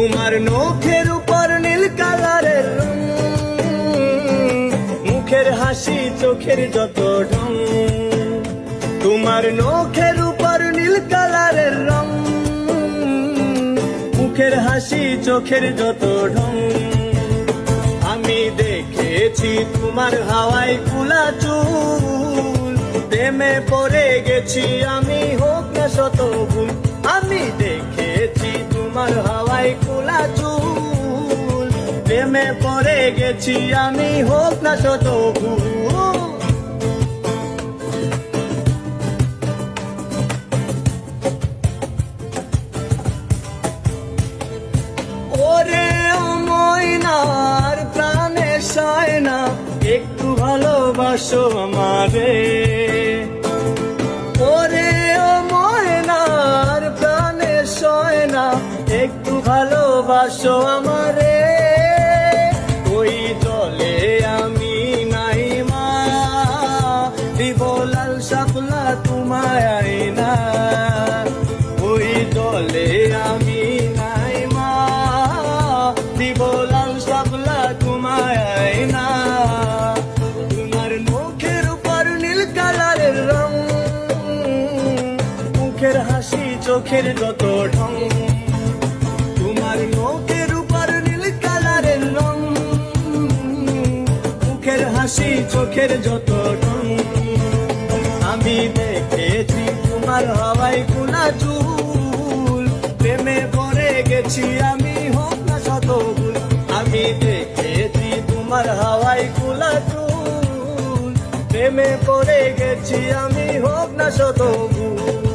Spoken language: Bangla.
তোমার নখের উপর নীল কালারের রং, মুখের হাসি চোখের যত ঢং। তোমার নখের উপর নীল কালারের রং, মুখের হাসি চোখের যত ঢং। আমি দেখেছি তোমার হাওয়ায় ফুলা চুল, প্রেমে পড়ে গেছি আমি হোক না শত ভুল। আমি দেখেছি তোমার হাওয়ায় ফুলা চুল, প্রেমে পড়ে গেছি আমি হোক না শত ভুল। ওরে ও ময়নার প্রাণে সয় না, একটু ভালোবাসো আমারে। ওরে ও ময়নার প্রাণে সয় না, একটু ভালোবাসো আমারে। ওই জলে আমি নাই মা, দিব লাল শাপলা তোমায় আইনা। ওই জলে আমি নাই মা, দিব লাল শাপলা তোমায় আইনা। তোমার মুখের উপর নীল কালারের রং, মুখের হাসি চোখের যত ঢং। তোমার মুখের উপর নীল কালারের রং, মুখের হাসি চোখের যত ঢং। আমি দেখেছি তোমার হাওয়ায় ফুলা চুল, প্রেমে পড়ে গেছি আমি হোক না শত ভুল। আমি দেখেছি তোমার হাওয়ায় ফুলা চুল, প্রেমে পড়ে গেছি আমি হোক না শত ভুল।